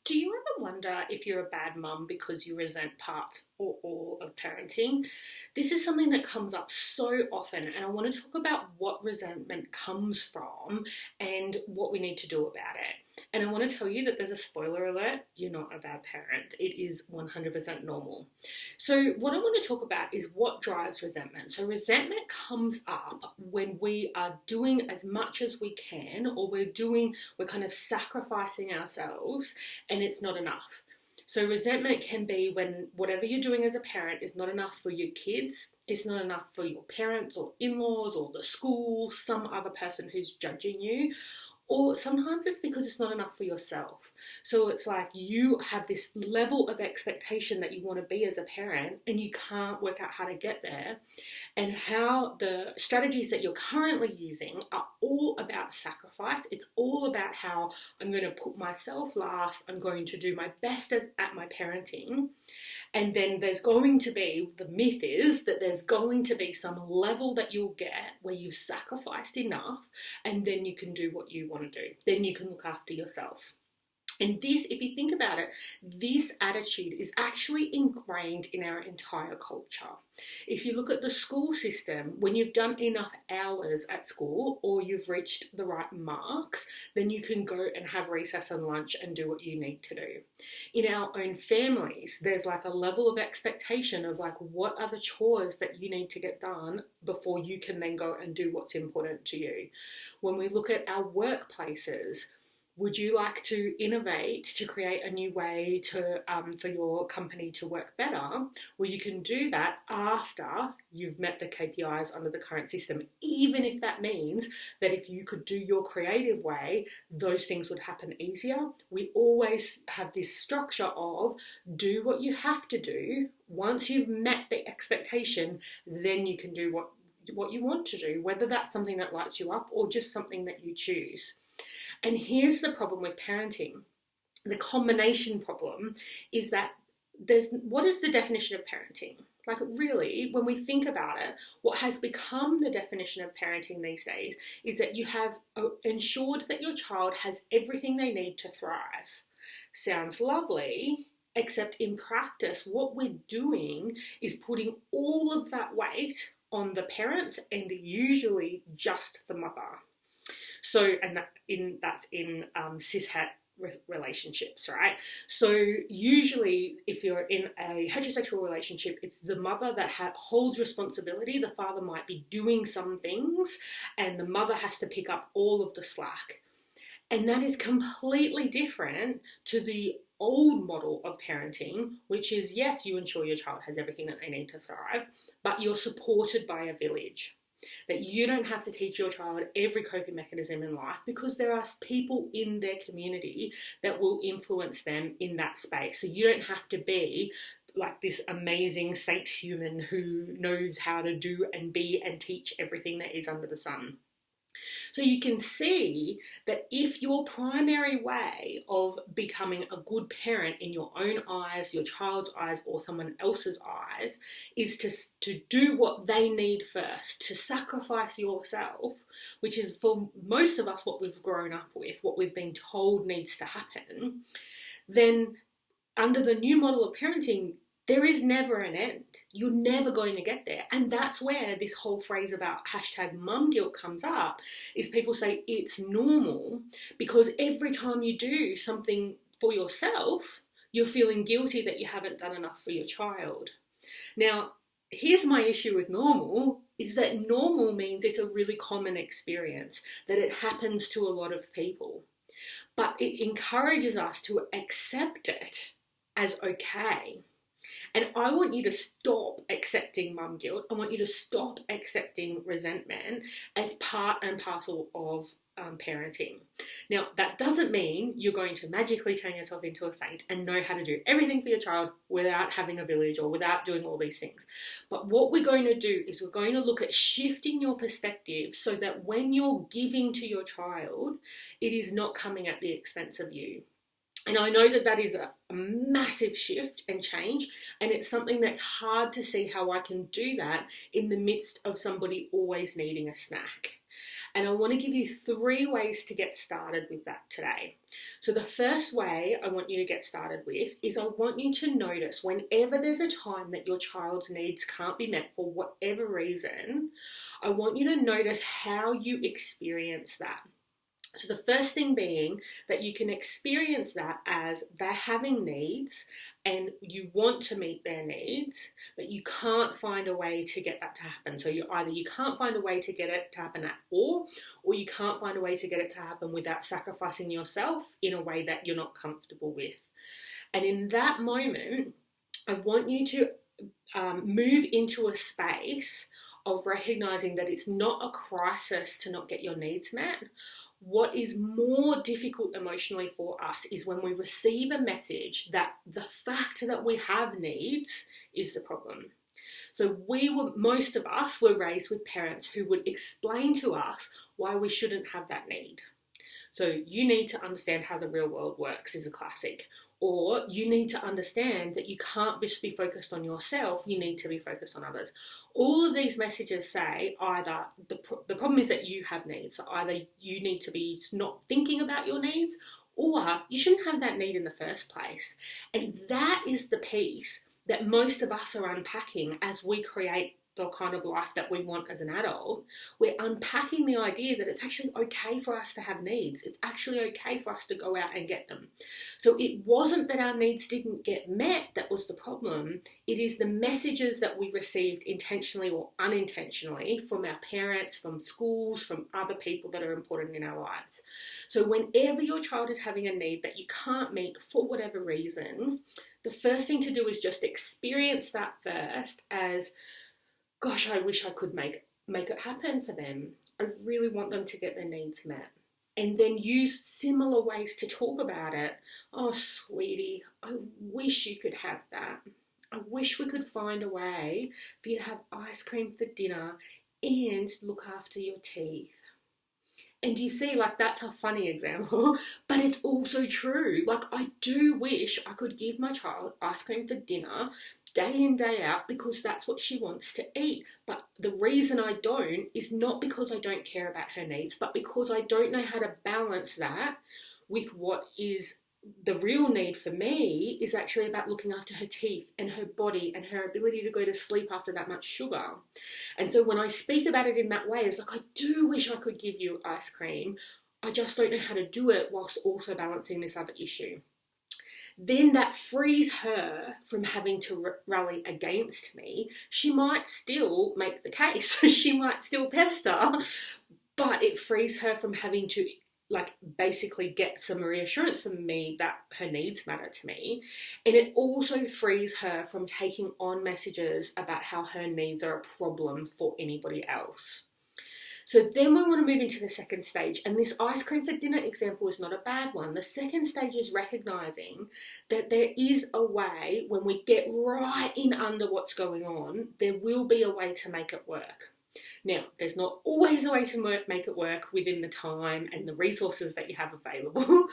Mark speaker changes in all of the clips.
Speaker 1: Do you ever wonder if you're a bad mum because you resent parts or all of parenting? This is something that comes up so often, and I want to talk about what resentment comes from and what we need to do about it. And I want to tell you that there's a spoiler alert, you're not a bad parent. It is 100% normal. So what I want to talk about is what drives resentment. So resentment comes up when we are doing as much as we can, or we're kind of sacrificing ourselves and it's not enough. So resentment can be when whatever you're doing as a parent is not enough for your kids, it's not enough for your parents or in-laws or the school, some other person who's judging you. Or sometimes it's because it's not enough for yourself. So it's like you have this level of expectation that you want to be as a parent and you can't work out how to get there. And how the strategies that you're currently using are all about sacrifice. It's all about how I'm going to put myself last. I'm going to do my best at my parenting. And then there's going to be, the myth is that there's going to be some level that you'll get where you've sacrificed enough and then you can do what you want to do. Then you can look after yourself. And this, if you think about it, this attitude is actually ingrained in our entire culture. If you look at the school system, when you've done enough hours at school or you've reached the right marks, then you can go and have recess and lunch and do what you need to do. In our own families, there's like a level of expectation of like what are the chores that you need to get done before you can then go and do what's important to you. When we look at our workplaces, would you like to innovate to create a new way to for your company to work better? Well, you can do that after you've met the KPIs under the current system, even if that means that if you could do your creative way, those things would happen easier. We always have this structure of do what you have to do. Once you've met the expectation, then you can do what you want to do, whether that's something that lights you up or just something that you choose. And here's the problem with parenting. The combination problem is that what is the definition of parenting? Like really, when we think about it, what has become the definition of parenting these days is that you have ensured that your child has everything they need to thrive. Sounds lovely, except in practice, what we're doing is putting all of that weight on the parents and usually just the mother. So, and that's in cishet relationships, right? So usually if you're in a heterosexual relationship, it's the mother that holds responsibility. The father might be doing some things and the mother has to pick up all of the slack. And that is completely different to the old model of parenting, which is, yes, you ensure your child has everything that they need to thrive, but you're supported by a village. That you don't have to teach your child every coping mechanism in life because there are people in their community that will influence them in that space. So you don't have to be like this amazing saint human who knows how to do and be and teach everything that is under the sun. So you can see that if your primary way of becoming a good parent in your own eyes, your child's eyes, or someone else's eyes is to do what they need first, to sacrifice yourself, which is for most of us what we've grown up with, what we've been told needs to happen, then under the new model of parenting, there is never an end. You're never going to get there. And that's where this whole phrase about #mum guilt comes up, is people say it's normal because every time you do something for yourself, you're feeling guilty that you haven't done enough for your child. Now, here's my issue with normal, is that normal means it's a really common experience, that it happens to a lot of people. But it encourages us to accept it as okay. And I want you to stop accepting mum guilt. I want you to stop accepting resentment as part and parcel of parenting. Now, that doesn't mean you're going to magically turn yourself into a saint and know how to do everything for your child without having a village or without doing all these things. But what we're going to do is we're going to look at shifting your perspective so that when you're giving to your child, it is not coming at the expense of you. And I know that that is a massive shift and change, and it's something that's hard to see how I can do that in the midst of somebody always needing a snack. And I want to give you 3 ways to get started with that today. So the first way I want you to get started with is I want you to notice whenever there's a time that your child's needs can't be met for whatever reason, I want you to notice how you experience that. So the first thing being that you can experience that as they're having needs and you want to meet their needs, but you can't find a way to get that to happen. So you can't find a way to get it to happen at all, or you can't find a way to get it to happen without sacrificing yourself in a way that you're not comfortable with. And in that moment, I want you to move into a space of recognizing that it's not a crisis to not get your needs met. What is more difficult emotionally for us is when we receive a message that the fact that we have needs is the problem. So most of us were raised with parents who would explain to us why we shouldn't have that need. So you need to understand how the real world works is a classic. Or you need to understand that you can't just be focused on yourself, you need to be focused on others. All of these messages say either the problem is that you have needs, so either you need to be not thinking about your needs, or you shouldn't have that need in the first place. And that is the piece that most of us are unpacking as we create the kind of life that we want as an adult. We're unpacking the idea that it's actually okay for us to have needs. It's actually okay for us to go out and get them. So it wasn't that our needs didn't get met that was the problem. It is the messages that we received intentionally or unintentionally from our parents, from schools, from other people that are important in our lives. So whenever your child is having a need that you can't meet for whatever reason, the first thing to do is just experience that first as, gosh, I wish I could make it happen for them. I really want them to get their needs met. And then use similar ways to talk about it. Oh, sweetie, I wish you could have that. I wish we could find a way for you to have ice cream for dinner and look after your teeth. And you see, that's a funny example, but it's also true. I do wish I could give my child ice cream for dinner day in, day out, because that's what she wants to eat. But the reason I don't is not because I don't care about her needs, but because I don't know how to balance that with what is the real need for me is actually about looking after her teeth and her body and her ability to go to sleep after that much sugar. And so when I speak about it in that way, it's I do wish I could give you ice cream. I just don't know how to do it whilst also balancing this other issue. Then that frees her from having to rally against me. She might still make the case. She might still pester, but it frees her from having to basically get some reassurance from me that her needs matter to me. And it also frees her from taking on messages about how her needs are a problem for anybody else. So then we want to move into the second stage, and this ice cream for dinner example is not a bad one. The second stage is recognizing that there is a way, when we get right in under what's going on, there will be a way to make it work. Now, there's not always a way to make it work within the time and the resources that you have available,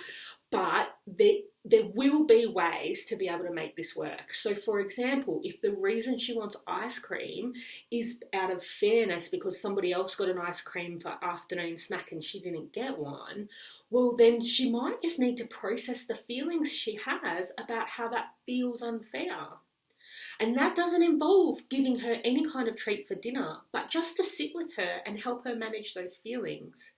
Speaker 1: but there will be ways to be able to make this work. So, for example, if the reason she wants ice cream is out of fairness because somebody else got an ice cream for afternoon snack and she didn't get one, well, then she might just need to process the feelings she has about how that feels unfair. And that doesn't involve giving her any kind of treat for dinner, but just to sit with her and help her manage those feelings.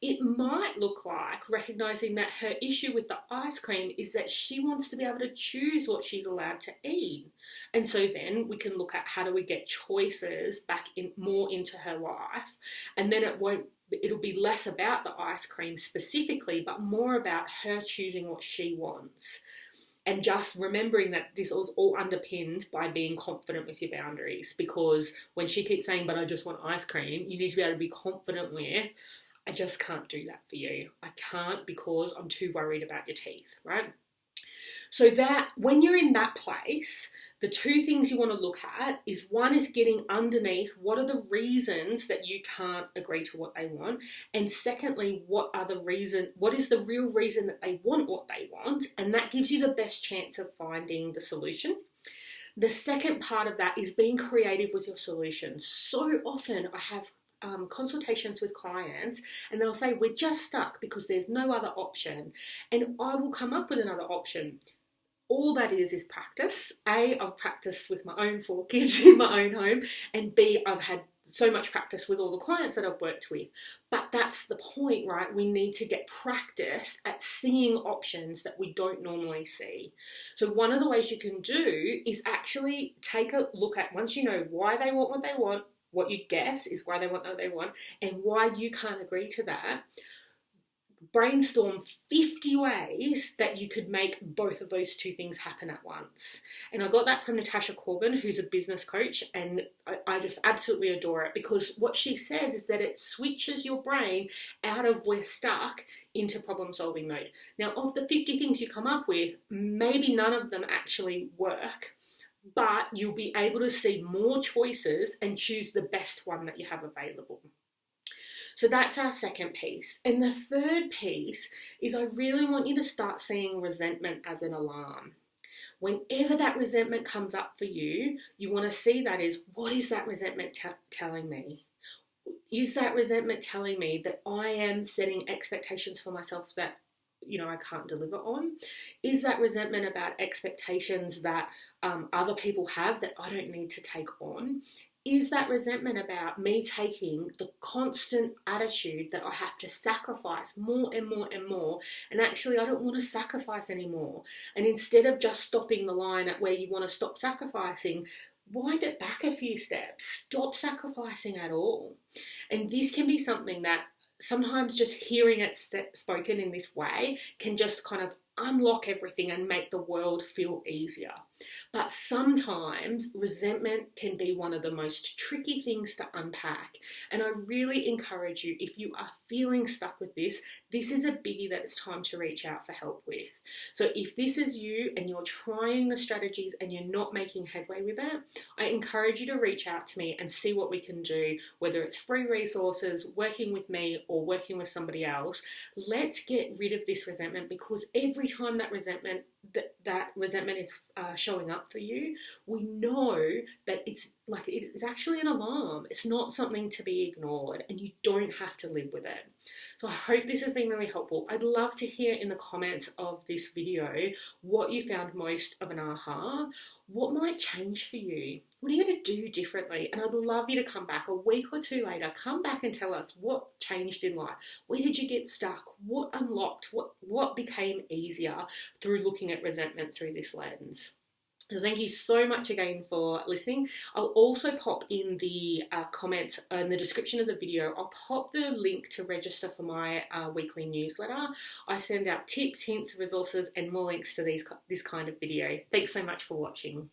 Speaker 1: It might look like recognizing that her issue with the ice cream is that she wants to be able to choose what she's allowed to eat. And so then we can look at how do we get choices back more into her life, and then it'll be less about the ice cream specifically, but more about her choosing what she wants. And just remembering that this is all underpinned by being confident with your boundaries, because when she keeps saying, but I just want ice cream, you need to be able to be confident with, I just can't do that for you. I can't because I'm too worried about your teeth, right? So that when you're in that place, the two things you want to look at is, one is getting underneath what are the reasons that you can't agree to what they want, and secondly, what is the real reason that they want what they want, and that gives you the best chance of finding the solution. The second part of that is being creative with your solution. So often I have consultations with clients, and they'll say, we're just stuck because there's no other option. And I will come up with another option. All that is practice. A, I've practiced with my own 4 kids in my own home, and B, I've had so much practice with all the clients that I've worked with. But that's the point, right? We need to get practice at seeing options that we don't normally see. So one of the ways you can do is actually take a look at, once you know why they want what they want, what you guess is why they want what they want, and why you can't agree to that, brainstorm 50 ways that you could make both of those two things happen at once. And I got that from Natasha Corbin, who's a business coach, and I just absolutely adore it, because what she says is that it switches your brain out of we're stuck into problem solving mode. Now, of the 50 things you come up with, maybe none of them actually work, but you'll be able to see more choices and choose the best one that you have available. So that's our second piece. And the third piece is I really want you to start seeing resentment as an alarm. Whenever that resentment comes up for you, you want to see that as, what is that resentment telling me? Is that resentment telling me that I am setting expectations for myself that, I can't deliver on? Is that resentment about expectations that other people have that I don't need to take on? Is that resentment about me taking the constant attitude that I have to sacrifice more and more and more, and actually I don't want to sacrifice anymore? And instead of just stopping the line at where you want to stop sacrificing, wind it back a few steps. Stop sacrificing at all. And this can be something that sometimes just hearing it spoken in this way can just kind of unlock everything and make the world feel easier. But sometimes resentment can be one of the most tricky things to unpack. And I really encourage you, if you are feeling stuck with this is a biggie that it's time to reach out for help with. So if this is you and you're trying the strategies and you're not making headway with it, I encourage you to reach out to me and see what we can do, whether it's free resources, working with me, or working with somebody else. Let's get rid of this resentment, because every time that resentment is showing up for you, we know that it's actually an alarm. It's not something to be ignored, and you don't have to live with it. So I hope this has been really helpful. I'd love to hear in the comments of this video what you found most of an aha. What might change for you? What are you going to do differently? And I'd love you to come back a week or two later, come back and tell us what changed in life. Where did you get stuck? What unlocked? What became easier through looking at resentment through this lens? So thank you so much again for listening. I'll also pop in the comments in the description of the video, I'll pop the link to register for my weekly newsletter. I send out tips, hints, resources, and more links to this kind of video. Thanks so much for watching.